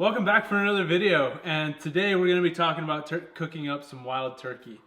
Welcome back for another video, and today we're going to be talking about cooking up some wild turkey.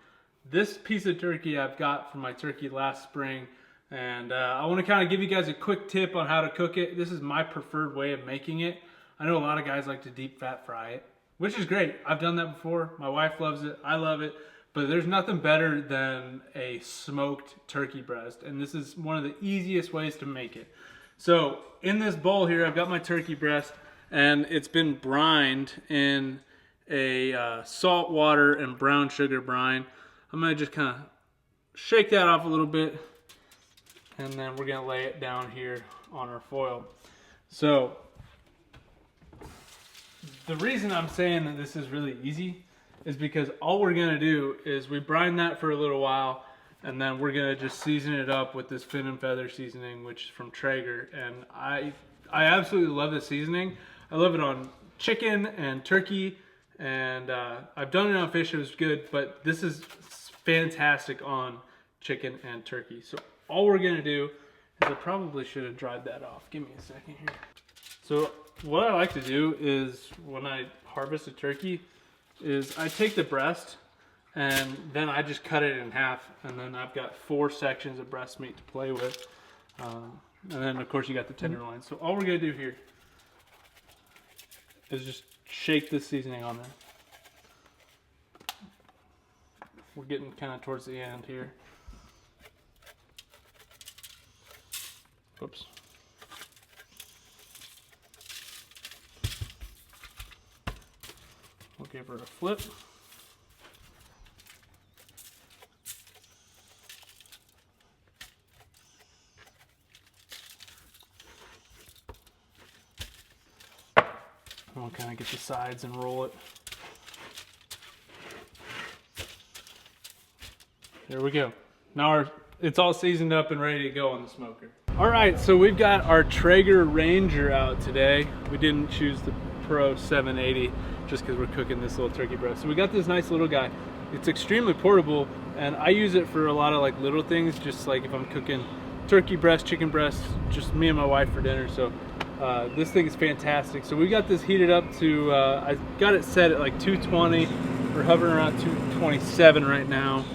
This piece of turkey I've got from my turkey last spring, and I want to kind of give you guys a quick tip on how to cook it. This is my preferred way of making it. I know a lot of guys like to deep fat fry it, which is great. I've done that before. My wife loves it. I love it. But there's nothing better than a smoked turkey breast, and this is one of the easiest ways to make it. So in this bowl here, I've got my turkey breast, and it's been brined in a salt water and brown sugar brine. I'm going to just kind of shake that off a little bit, and then we're going to lay it down here on our foil. So the reason I'm saying that this is really easy is because all we're going to do is we brine that for a little while, and then we're going to just season it up with this fin and feather seasoning, which is from Traeger. And I absolutely love this seasoning. I love it on chicken and turkey, and I've done it on fish. It was good, but this is fantastic on chicken and turkey. So all we're going to do is, I probably should have dried that off. Give me a second here. So what I like to do is, when I harvest a turkey, is I take the breast and then I just cut it in half, and then I've got 4 sections of breast meat to play with, and then of course you got the tenderloin. So all we're gonna do here is just shake this seasoning on there. We're getting kind of towards the end here. Oops. We'll give her a flip. We'll kind of get the sides and roll it. There we go. Now it's all seasoned up and ready to go on the smoker. All right, so we've got our Traeger Ranger out today. We didn't choose the Pro 780 just because we're cooking this little turkey breast. So we got this nice little guy. It's extremely portable, and I use it for a lot of like little things, just like if I'm cooking turkey breast, chicken breast, just me and my wife for dinner. So this thing is fantastic. So we got this heated up to, I got it set at like 220. We're hovering around 227 right now.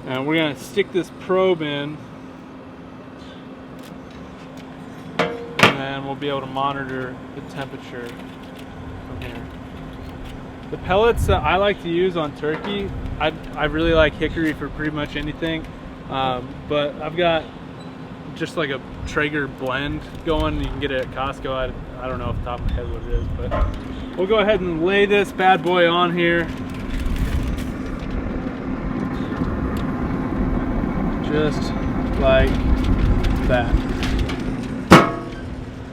And we're gonna stick this probe in, and then we'll be able to monitor the temperature from here. The pellets that I like to use on turkey, I really like hickory for pretty much anything, but I've got just like a Traeger blend going. You can get it at Costco. I don't know off the top of my head what it is, but we'll go ahead and lay this bad boy on here. Just like that.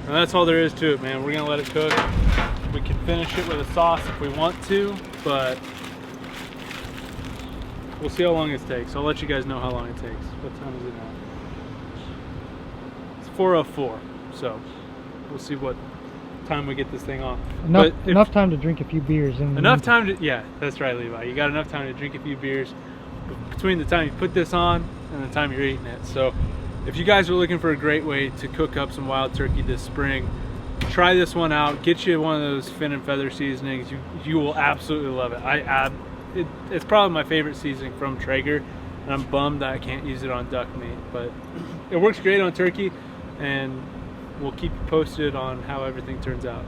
And that's all there is to it, man. We're gonna let it cook. We can finish it with a sauce if we want to, but we'll see how long it takes. I'll let you guys know how long it takes. What time is it now? It's 4:04, so we'll see what time we get this thing on. Enough time to drink a few beers. Enough time to, yeah, that's right, Levi. You got enough time to drink a few beers between the time you put this on and the time you're eating it. So if you guys are looking for a great way to cook up some wild turkey this spring, try this one out. Get you one of those fin and feather seasonings. You will absolutely love it. It's probably my favorite seasoning from Traeger, and I'm bummed that I can't use it on duck meat, but it works great on turkey, and we'll keep you posted on how everything turns out.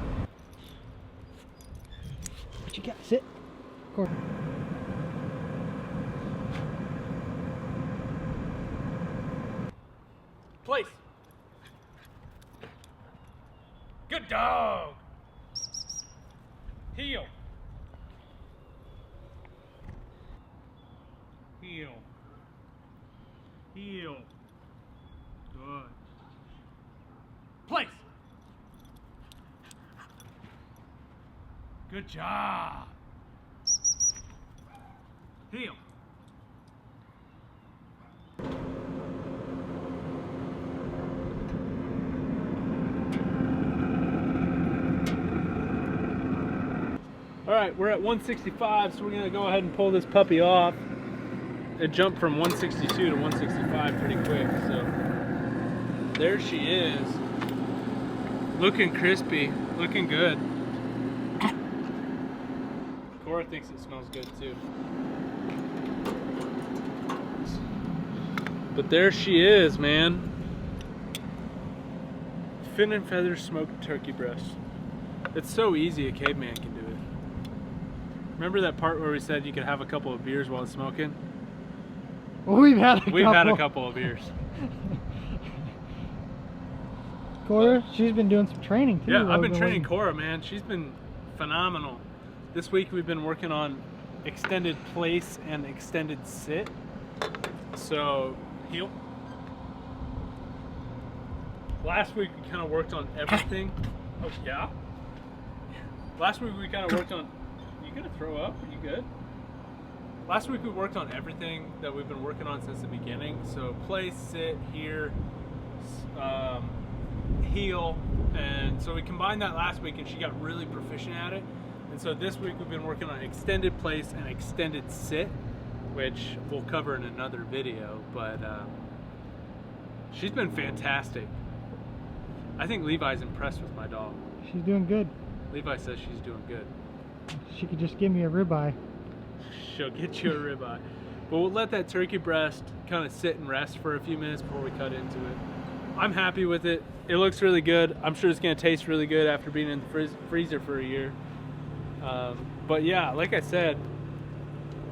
What you got? Sit. Go. Place. Good dog. Heel. Heel. Heel. Good. Place. Good job. Heel. All right, we're at 165, so we're gonna go ahead and pull this puppy off. It jumped from 162 to 165 pretty quick, so there she is. Looking crispy, looking good. Cora thinks it smells good too. But there she is, man. Fin and feather smoked turkey breast. It's so easy a caveman can do it. Remember that part where we said you could have a couple of beers while it's smoking? Well, we've had a couple of beers. Cora, she's been doing some training too. Yeah, I've been training Cora, man. She's been phenomenal. This week we've been working on extended place and extended sit. So, heel. Last week we kind of worked on everything. Oh, yeah? Last week we kind of worked on... You gonna throw up? Are you good? Last week we worked on everything that we've been working on since the beginning. So place, sit, here, heel, and so we combined that last week and she got really proficient at it. And so this week we've been working on extended place and extended sit, which we'll cover in another video, but she's been fantastic. I think Levi's impressed with my dog. She's doing good. Levi says she's doing good. She could just give me a ribeye. She'll get you a ribeye. But we'll let that turkey breast kind of sit and rest for a few minutes before we cut into it. I'm happy with it. It looks really good. I'm sure it's going to taste really good after being in the freezer for a year. But yeah, like I said,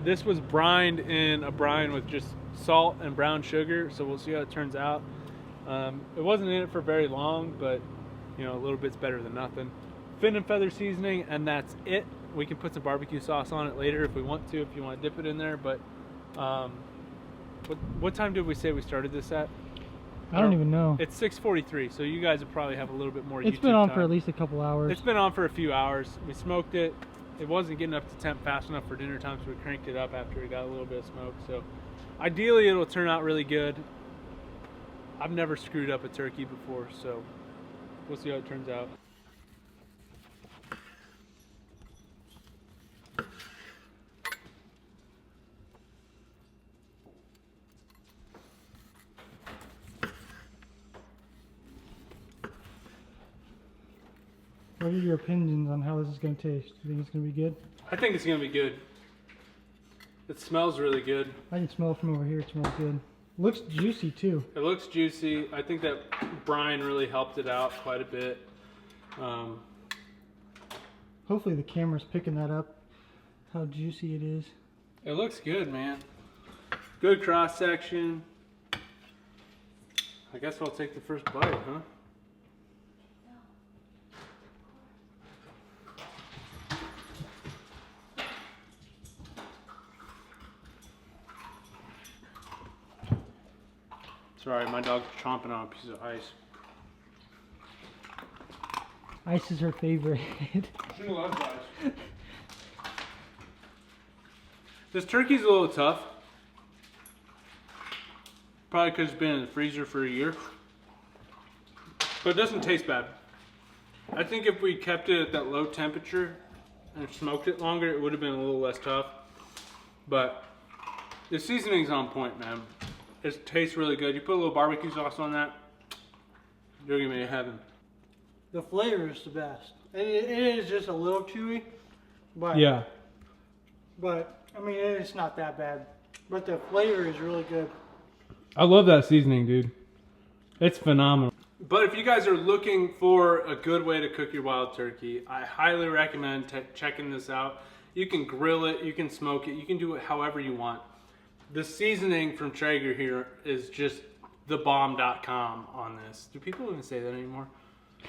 this was brined in a brine with just salt and brown sugar, so we'll see how it turns out. It wasn't in it for very long, but you know, a little bit's better than nothing. Fin and feather seasoning, and that's it. We can put some barbecue sauce on it later if we want to, if you want to dip it in there. But what time did we say we started this at? I don't even know. It's 6:43, so you guys will probably have a little bit more. It's YouTube been on time. for at least a couple hours. It's been on for a few hours. We smoked it. It wasn't getting up to temp fast enough for dinner time, so we cranked it up after we got a little bit of smoke. So ideally it'll turn out really good. I've never screwed up a turkey before, so we'll see how it turns out. What are your opinions on how this is going to taste? Do you think it's going to be good? I think it's going to be good. It smells really good. I can smell it from over here. It smells good. Looks juicy too. It looks juicy. I think that brine really helped it out quite a bit. Hopefully the camera's picking that up, how juicy it is. It looks good, man. Good cross section. I guess I'll take the first bite, huh? Sorry, my dog's chomping on a piece of ice. Ice is her favorite. She loves ice. This turkey's a little tough. Probably because it's been in the freezer for a year. But it doesn't taste bad. I think if we kept it at that low temperature and smoked it longer, it would have been a little less tough. But the seasoning's on point, man. It tastes really good. You put a little barbecue sauce on that, you're gonna be in heaven. The flavor is the best. It is just a little chewy, but Yeah. But I mean, it's not that bad. But the flavor is really good. I love that seasoning, dude. It's phenomenal. But if you guys are looking for a good way to cook your wild turkey, I highly recommend checking this out. You can grill it, you can smoke it, you can do it however you want. The seasoning from Traeger here is just thebomb.com on this. Do people even say that anymore?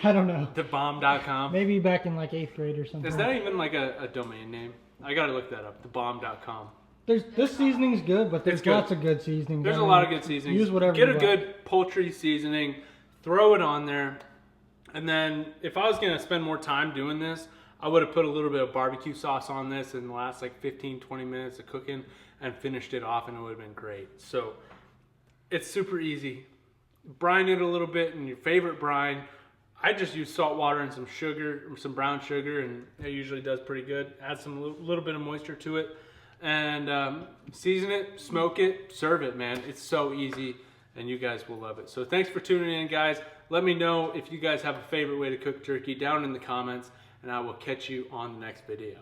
I don't know. Thebomb.com? Maybe back in like 8th grade or something. Is that even like a domain name? I gotta look that up. Thebomb.com. This seasoning's good, but there's It's good. lots of good seasoning. There's a lot of good seasonings. Use whatever Get you a got. good poultry seasoning, throw it on there, and then if I was gonna spend more time doing this, I would have put a little bit of barbecue sauce on this in the last like 15-20 minutes of cooking and finished it off, and it would have been great. So it's super easy. Brine it a little bit in your favorite brine. I just use salt water and some sugar, some brown sugar, and it usually does pretty good. Add some little bit of moisture to it, and season it, smoke it, serve it, man. It's so easy, and you guys will love it. So thanks for tuning in, guys. Let me know if you guys have a favorite way to cook turkey down in the comments, and I will catch you on the next video.